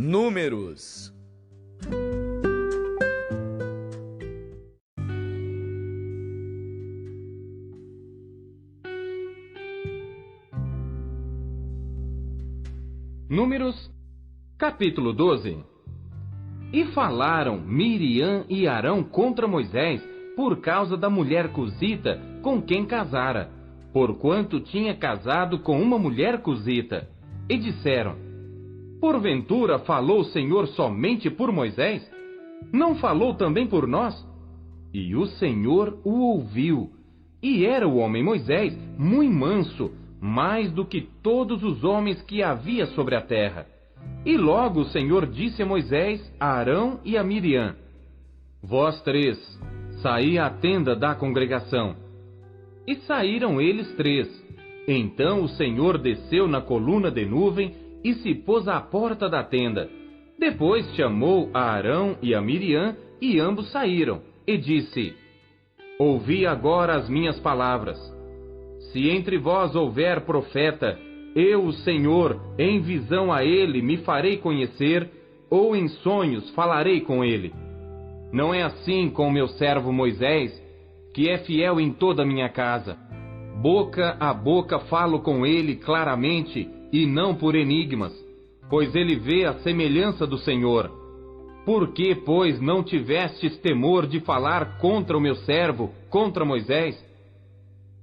Números. Números, capítulo 12. E falaram Miriam e Arão contra Moisés por causa da mulher cusita com quem casara, porquanto tinha casado com uma mulher cusita. E disseram: porventura falou o Senhor somente por Moisés? Não falou também por nós? E o Senhor o ouviu. E era o homem Moisés muito manso, mais do que todos os homens que havia sobre a terra. E logo o Senhor disse a Moisés, a Arão e a Miriam: vós três, saí à tenda da congregação. E saíram eles três. Então o Senhor desceu na coluna de nuvem e se pôs à porta da tenda. Depois chamou a Arão e a Miriam, e ambos saíram, e disse: ouvi agora as minhas palavras. Se entre vós houver profeta, eu, o Senhor, em visão a ele me farei conhecer, ou em sonhos falarei com ele. Não é assim com meu servo Moisés, que é fiel em toda a minha casa. Boca a boca falo com ele claramente, e não por enigmas, pois ele vê a semelhança do Senhor. Por que, pois, não tivestes temor de falar contra o meu servo, contra Moisés?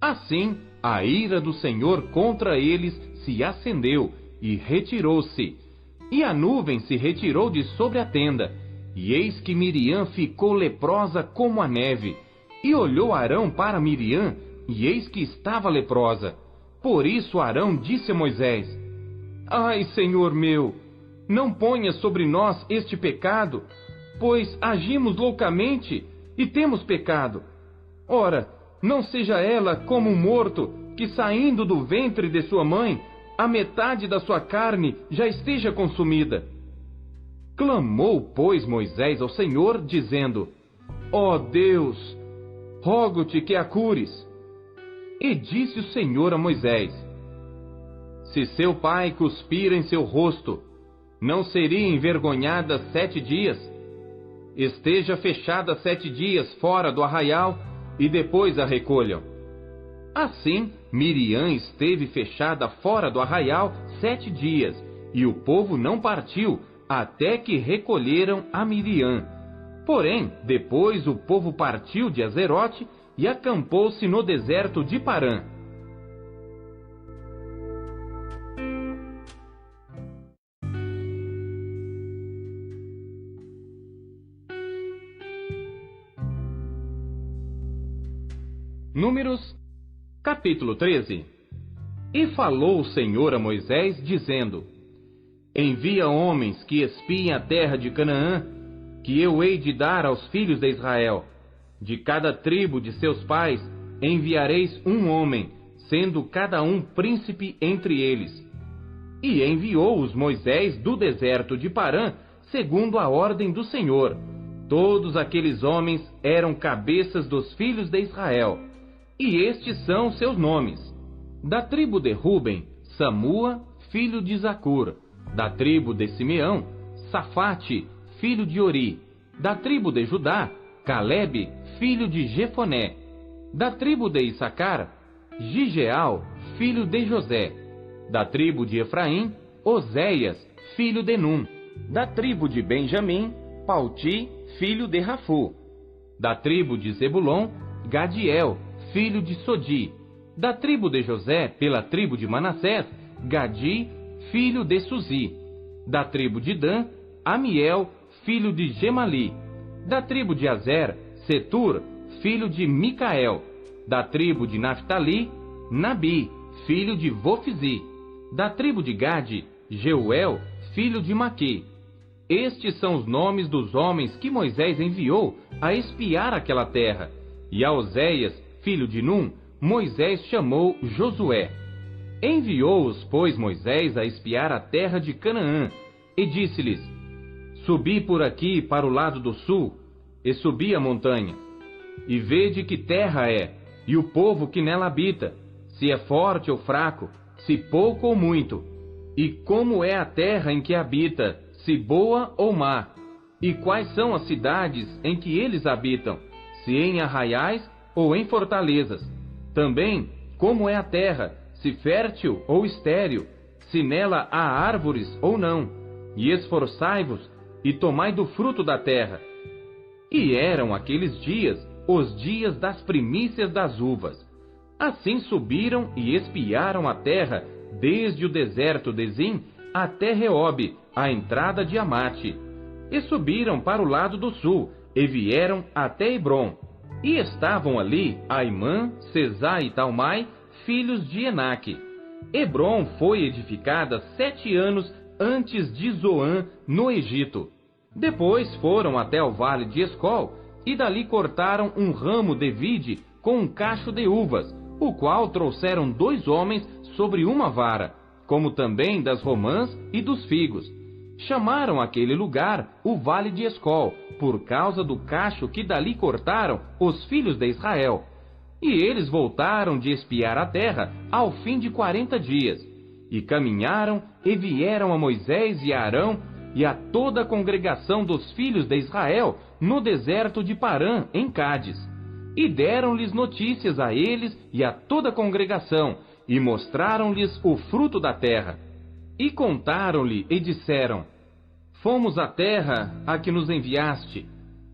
Assim, a ira do Senhor contra eles se acendeu e retirou-se. E a nuvem se retirou de sobre a tenda. E eis que Miriam ficou leprosa como a neve. E olhou Arão para Miriam, e eis que estava leprosa. Por isso Arão disse a Moisés: ai, Senhor meu, não ponha sobre nós este pecado, pois agimos loucamente e temos pecado. Ora, não seja ela como um morto, que saindo do ventre de sua mãe, a metade da sua carne já esteja consumida. Clamou, pois, Moisés ao Senhor, dizendo: ó Deus, rogo-te que a cures. E disse o Senhor a Moisés: se seu pai cuspir em seu rosto, não seria envergonhada 7 dias? Esteja fechada 7 dias fora do arraial, e depois a recolham. Assim, Miriam esteve fechada fora do arraial 7 dias, e o povo não partiu, até que recolheram a Miriam. Porém, depois o povo partiu de Azerote e acampou-se no deserto de Parã. Números, capítulo 13. E falou o Senhor a Moisés, dizendo: envia homens que espiem a terra de Canaã, que eu hei de dar aos filhos de Israel. De cada tribo de seus pais enviareis um homem, sendo cada um príncipe entre eles. E enviou-os Moisés do deserto de Parã, segundo a ordem do Senhor. Todos aqueles homens eram cabeças dos filhos de Israel. E estes são seus nomes: da tribo de Ruben, Samua, filho de Zacur; da tribo de Simeão, Safate, filho de Ori; da tribo de Judá, Calebe, filho de Jefoné; da tribo de Issacar, Gigeal, filho de José; da tribo de Efraim, Oséias, filho de Num; da tribo de Benjamim, Palti, filho de Rafu; da tribo de Zebulon, Gadiel, filho de Sodi; da tribo de José, pela tribo de Manassés, Gadi, filho de Suzi; da tribo de Dan, Amiel, filho de Gemali; da tribo de Azer, Setur, filho de Micael; da tribo de Naphtali, Nabi, filho de Vofzi; da tribo de Gade, Jeuel, filho de Maqui. Estes são os nomes dos homens que Moisés enviou a espiar aquela terra. E a Oséias, filho de Num, Moisés chamou Josué. Enviou-os, pois, Moisés a espiar a terra de Canaã, e disse-lhes: subi por aqui para o lado do sul, e subi a montanha, e vede que terra é, e o povo que nela habita, se é forte ou fraco, se pouco ou muito, e como é a terra em que habita, se boa ou má, e quais são as cidades em que eles habitam, se em arraiais ou em fortalezas. Também como é a terra, se fértil ou estéril, se nela há árvores ou não, e esforçai-vos e tomai do fruto da terra. E eram aqueles dias os dias das primícias das uvas. Assim subiram e espiaram a terra, desde o deserto de Zim até Reobe, a entrada de Amate. E subiram para o lado do sul, e vieram até Hebrom. E estavam ali Aimã, Sesá e Talmai, filhos de Enaque. Hebrom foi edificada 7 anos antes de Zoã, no Egito. Depois foram até o vale de Escol, e dali cortaram um ramo de vide com um cacho de uvas, o qual trouxeram 2 homens sobre uma vara, como também das romãs e dos figos. Chamaram aquele lugar o Vale de Escol, por causa do cacho que dali cortaram os filhos de Israel. E eles voltaram de espiar a terra ao fim de 40 dias. E caminharam e vieram a Moisés e a Arão e a toda a congregação dos filhos de Israel no deserto de Parã, em Cádiz. E deram-lhes notícias a eles e a toda a congregação, e mostraram-lhes o fruto da terra. E contaram-lhe e disseram: Fomos à terra a que nos enviaste,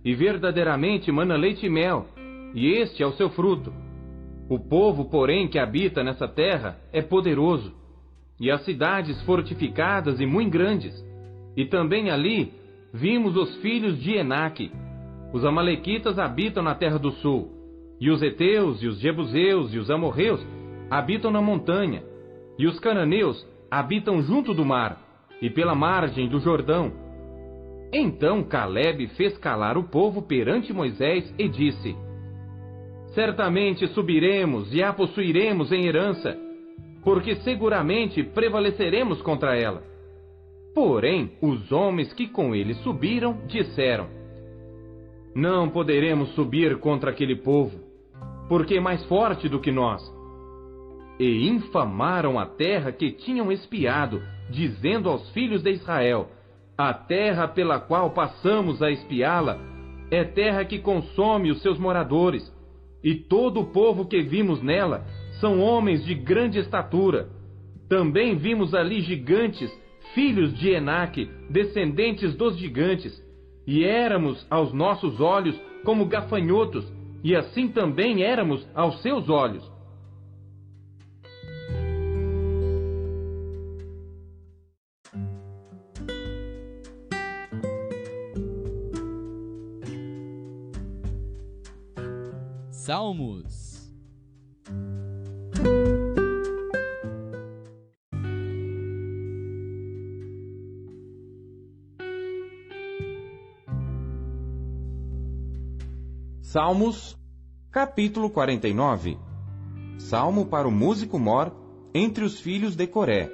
e verdadeiramente mana leite e mel, e este é o seu fruto. O povo, porém, que habita nessa terra é poderoso, e as cidades fortificadas e muito grandes. E também ali vimos os filhos de Enaque. Os amalequitas habitam na terra do sul, e os heteus, e os jebuseus, e os amorreus habitam na montanha, e os cananeus habitam junto do mar, e pela margem do Jordão. Então Calebe fez calar o povo perante Moisés e disse: Certamente subiremos e a possuiremos em herança, porque seguramente prevaleceremos contra ela. Porém, os homens que com ele subiram disseram: Não poderemos subir contra aquele povo, porque é mais forte do que nós. E infamaram a terra que tinham espiado, dizendo aos filhos de Israel: A terra pela qual passamos a espiá-la é terra que consome os seus moradores, e todo o povo que vimos nela são homens de grande estatura. Também vimos ali gigantes, filhos de Enaque, descendentes dos gigantes, e éramos aos nossos olhos como gafanhotos, e assim também éramos aos seus olhos. Salmos. Salmos, capítulo 49. Salmo para o músico mor entre os filhos de Coré.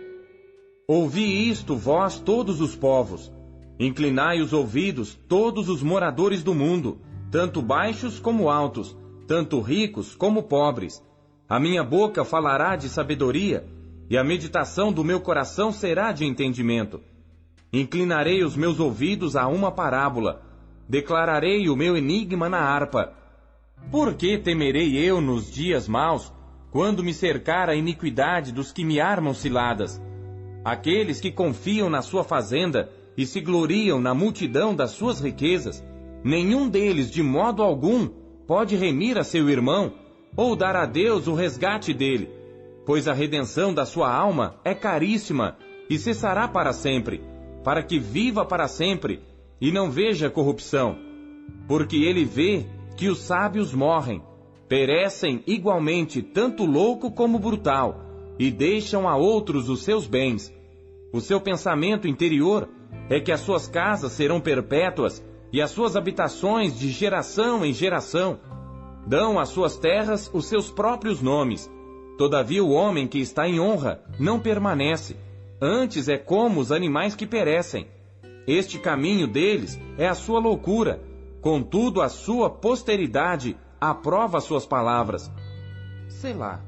Ouvi isto, vós todos os povos. Inclinai os ouvidos, todos os moradores do mundo, tanto baixos como altos, tanto ricos como pobres. A minha boca falará de sabedoria, e a meditação do meu coração será de entendimento. Inclinarei os meus ouvidos a uma parábola, declararei o meu enigma na harpa. Por que temerei eu nos dias maus, quando me cercar a iniquidade dos que me armam ciladas? Aqueles que confiam na sua fazenda e se gloriam na multidão das suas riquezas, nenhum deles de modo algum pode remir a seu irmão, ou dar a Deus o resgate dele, pois a redenção da sua alma é caríssima e cessará para sempre, para que viva para sempre e não veja corrupção. Porque ele vê que os sábios morrem, perecem igualmente tanto louco como brutal, e deixam a outros os seus bens. O seu pensamento interior é que as suas casas serão perpétuas, e as suas habitações de geração em geração. Dão às suas terras os seus próprios nomes. Todavia o homem que está em honra não permanece, antes é como os animais que perecem. Este caminho deles é a sua loucura, contudo a sua posteridade aprova as suas palavras. Selá.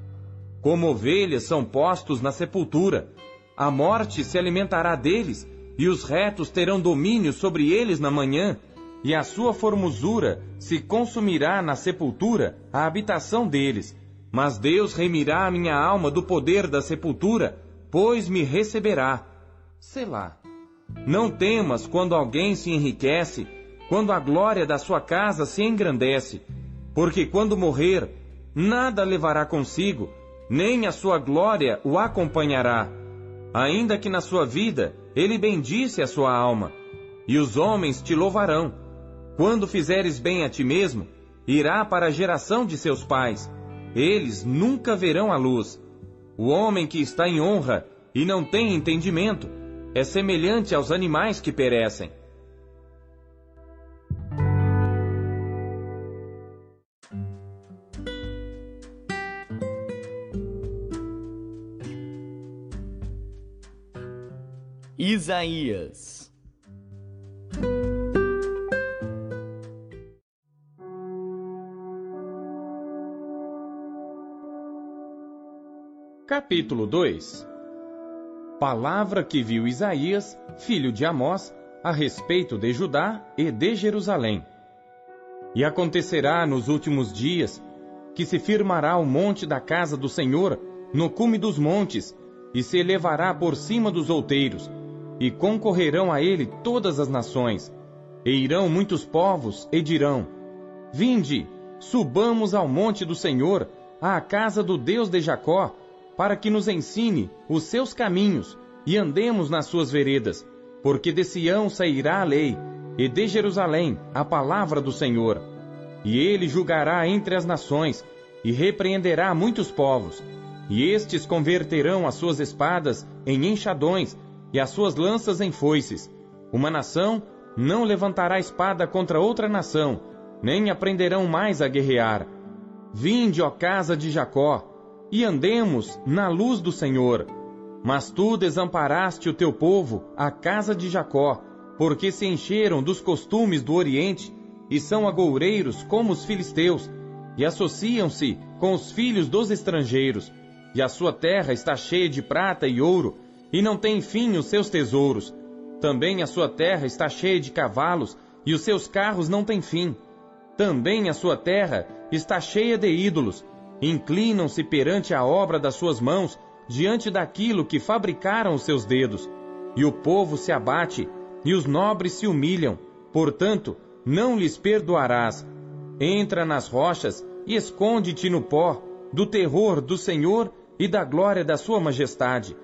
Como ovelhas são postos na sepultura, a morte se alimentará deles, e os retos terão domínio sobre eles na manhã, e a sua formosura se consumirá na sepultura, a habitação deles. Mas Deus remirá a minha alma do poder da sepultura, pois me receberá. Selá. Não temas quando alguém se enriquece, quando a glória da sua casa se engrandece, porque quando morrer, nada levará consigo, nem a sua glória o acompanhará. Ainda que na sua vida ele bendisse a sua alma, e os homens te louvarão. Quando fizeres bem a ti mesmo, irá para a geração de seus pais. Eles nunca verão a luz. O homem que está em honra e não tem entendimento é semelhante aos animais que perecem. Isaías. Capítulo 2. Palavra que viu Isaías, filho de Amós, a respeito de Judá e de Jerusalém. E acontecerá nos últimos dias, que se firmará o monte da casa do Senhor no cume dos montes, e se elevará por cima dos outeiros, e concorrerão a ele todas as nações. E irão muitos povos, e dirão: Vinde, subamos ao monte do Senhor, à casa do Deus de Jacó, para que nos ensine os seus caminhos, e andemos nas suas veredas. Porque de Sião sairá a lei, e de Jerusalém a palavra do Senhor. E ele julgará entre as nações, e repreenderá muitos povos. E estes converterão as suas espadas em enxadões, e as suas lanças em foices. Uma nação não levantará espada contra outra nação, nem aprenderão mais a guerrear. Vinde, ó casa de Jacó, e andemos na luz do Senhor. Mas tu desamparaste o teu povo, a casa de Jacó, porque se encheram dos costumes do Oriente, e são agoureiros como os filisteus, e associam-se com os filhos dos estrangeiros. E a sua terra está cheia de prata e ouro, e não tem fim os seus tesouros. Também a sua terra está cheia de cavalos, e os seus carros não têm fim. Também a sua terra está cheia de ídolos. Inclinam-se perante a obra das suas mãos, diante daquilo que fabricaram os seus dedos. E o povo se abate, e os nobres se humilham. Portanto, não lhes perdoarás. Entra nas rochas e esconde-te no pó, do terror do Senhor e da glória da sua majestade.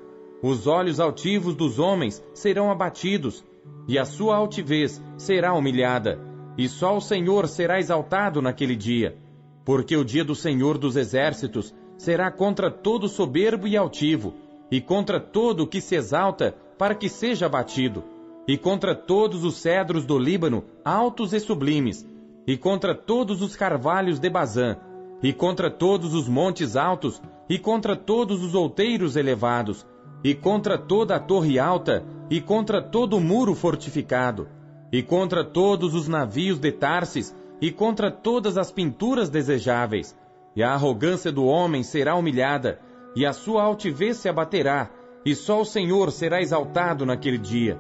Os olhos altivos dos homens serão abatidos, e a sua altivez será humilhada, e só o Senhor será exaltado naquele dia. Porque o dia do Senhor dos exércitos será contra todo soberbo e altivo, e contra todo o que se exalta para que seja abatido, e contra todos os cedros do Líbano, altos e sublimes, e contra todos os carvalhos de Bazã, e contra todos os montes altos, e contra todos os outeiros elevados, e contra toda a torre alta, e contra todo o muro fortificado, e contra todos os navios de Tarsis, e contra todas as pinturas desejáveis. E a arrogância do homem será humilhada, e a sua altivez se abaterá, e só o Senhor será exaltado naquele dia.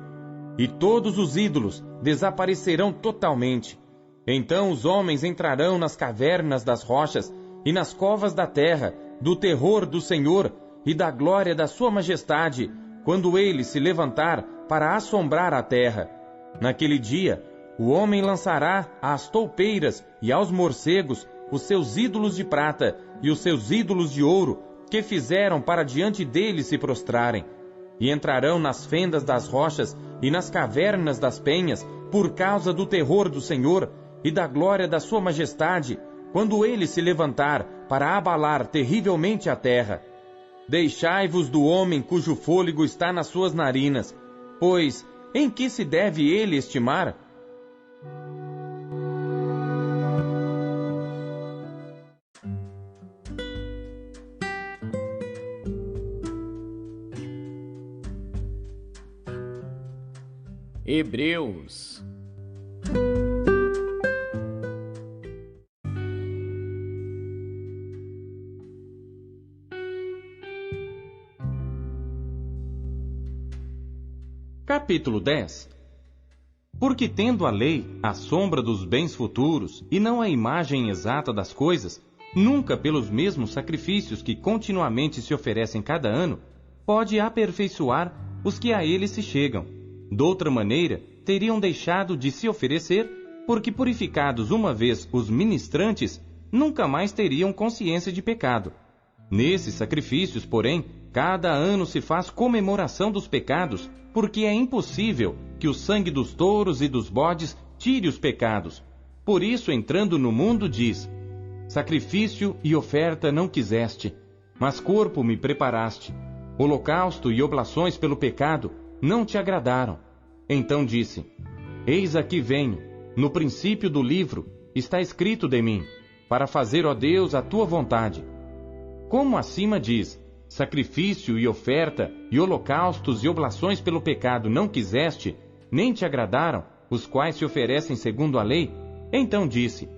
E todos os ídolos desaparecerão totalmente. Então os homens entrarão nas cavernas das rochas, e nas covas da terra, do terror do Senhor, e da glória da sua majestade, quando ele se levantar para assombrar a terra. Naquele dia, o homem lançará às toupeiras e aos morcegos os seus ídolos de prata e os seus ídolos de ouro, que fizeram para diante dele se prostrarem. E entrarão nas fendas das rochas e nas cavernas das penhas, por causa do terror do Senhor e da glória da sua majestade, quando ele se levantar para abalar terrivelmente a terra. Deixai-vos do homem cujo fôlego está nas suas narinas, pois em que se deve ele estimar? Hebreus. Capítulo 10. Porque tendo a lei a sombra dos bens futuros e não a imagem exata das coisas, nunca pelos mesmos sacrifícios que continuamente se oferecem cada ano, pode aperfeiçoar os que a ele se chegam. Doutra maneira, teriam deixado de se oferecer, porque purificados uma vez os ministrantes, nunca mais teriam consciência de pecado. Nesses sacrifícios, porém, cada ano se faz comemoração dos pecados, porque é impossível que o sangue dos touros e dos bodes tire os pecados. Por isso, entrando no mundo, diz: sacrifício e oferta não quiseste, mas corpo me preparaste. Holocausto e oblações pelo pecado não te agradaram. Então disse: eis aqui venho. No princípio do livro está escrito de mim, para fazer, ó Deus, a tua vontade. Como acima diz: sacrifício e oferta e holocaustos e oblações pelo pecado não quiseste, nem te agradaram, os quais se oferecem segundo a lei. Então disse: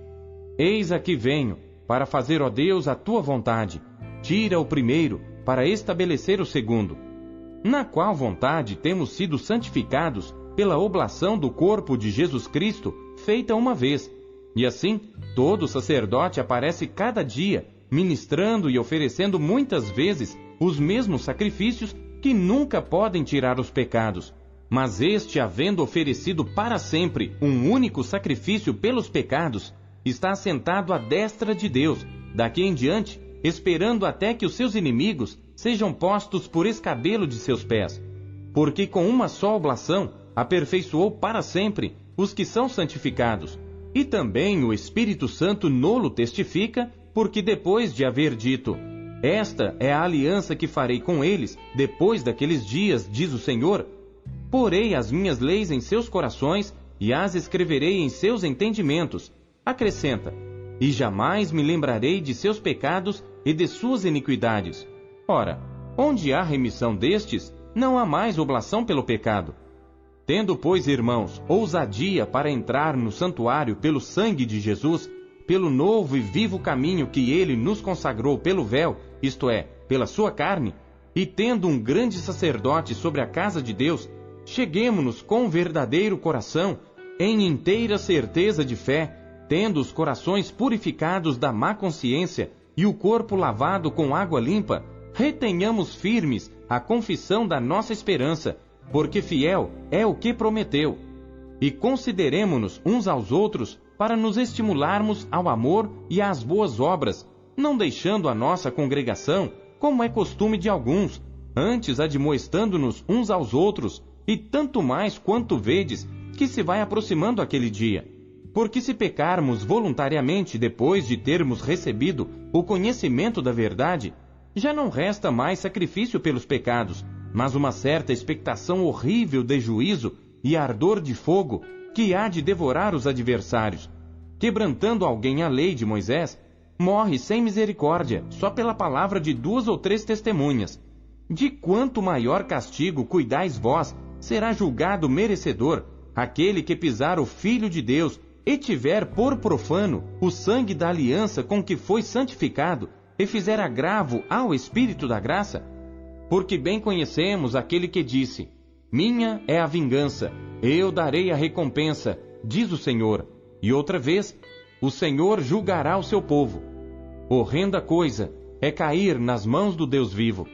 eis aqui venho, para fazer, ó Deus, a tua vontade. Tira o primeiro, para estabelecer o segundo. Na qual vontade temos sido santificados pela oblação do corpo de Jesus Cristo, feita uma vez. E assim, todo sacerdote aparece cada dia, ministrando e oferecendo muitas vezes os mesmos sacrifícios que nunca podem tirar os pecados. Mas este, havendo oferecido para sempre um único sacrifício pelos pecados, está assentado à destra de Deus, daqui em diante, esperando até que os seus inimigos sejam postos por escabelo de seus pés. Porque com uma só oblação aperfeiçoou para sempre os que são santificados. E também o Espírito Santo nolo testifica, porque depois de haver dito: esta é a aliança que farei com eles depois daqueles dias, diz o Senhor, porei as minhas leis em seus corações e as escreverei em seus entendimentos. Acrescenta: e jamais me lembrarei de seus pecados e de suas iniquidades. Ora, onde há remissão destes, não há mais oblação pelo pecado. Tendo, pois, irmãos, ousadia para entrar no santuário pelo sangue de Jesus, pelo novo e vivo caminho que ele nos consagrou pelo véu, isto é, pela sua carne, e tendo um grande sacerdote sobre a casa de Deus, cheguemo-nos com verdadeiro coração, em inteira certeza de fé, tendo os corações purificados da má consciência e o corpo lavado com água limpa, retenhamos firmes a confissão da nossa esperança, porque fiel é o que prometeu. E consideremo-nos uns aos outros para nos estimularmos ao amor e às boas obras, não deixando a nossa congregação, como é costume de alguns, antes admoestando-nos uns aos outros, e tanto mais quanto vedes que se vai aproximando aquele dia. Porque se pecarmos voluntariamente depois de termos recebido o conhecimento da verdade, já não resta mais sacrifício pelos pecados, mas uma certa expectação horrível de juízo e ardor de fogo que há de devorar os adversários. Quebrantando alguém a lei de Moisés, morre sem misericórdia, só pela palavra de 2 ou 3 testemunhas. De quanto maior castigo cuidais vós, será julgado merecedor aquele que pisar o Filho de Deus e tiver por profano o sangue da aliança com que foi santificado e fizer agravo ao Espírito da graça? Porque bem conhecemos aquele que disse: minha é a vingança, eu darei a recompensa, diz o Senhor. E outra vez, o Senhor julgará o seu povo. Horrenda coisa é cair nas mãos do Deus vivo.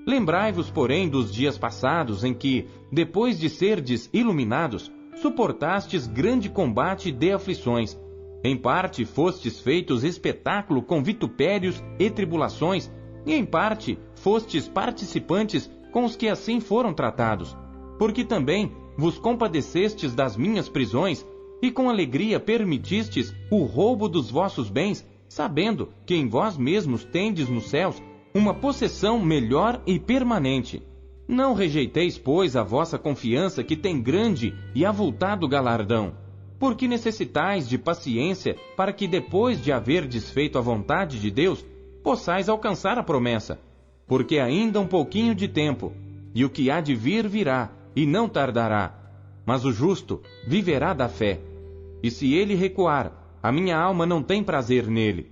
Lembrai-vos, porém, dos dias passados em que, depois de serdes iluminados, suportastes grande combate de aflições. Em parte fostes feitos espetáculo com vitupérios e tribulações, e em parte fostes participantes com os que assim foram tratados. Porque também vos compadecestes das minhas prisões, e com alegria permitistes o roubo dos vossos bens, sabendo que em vós mesmos tendes nos céus uma possessão melhor e permanente. Não rejeiteis, pois, a vossa confiança, que tem grande e avultado galardão, porque necessitais de paciência, para que depois de haverdes feito a vontade de Deus, possais alcançar a promessa. Porque ainda um pouquinho de tempo, e o que há de vir virá, e não tardará. Mas o justo viverá da fé. E se ele recuar, a minha alma não tem prazer nele.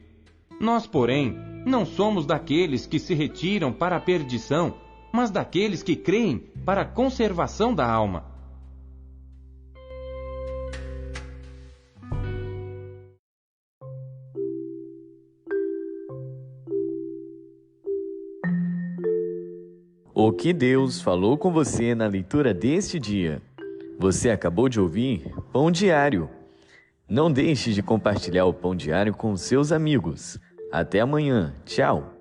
Nós, porém, não somos daqueles que se retiram para a perdição, mas daqueles que creem para a conservação da alma. O que Deus falou com você na leitura deste dia? Você acabou de ouvir Pão Diário. Não deixe de compartilhar o Pão Diário com seus amigos. Até amanhã. Tchau!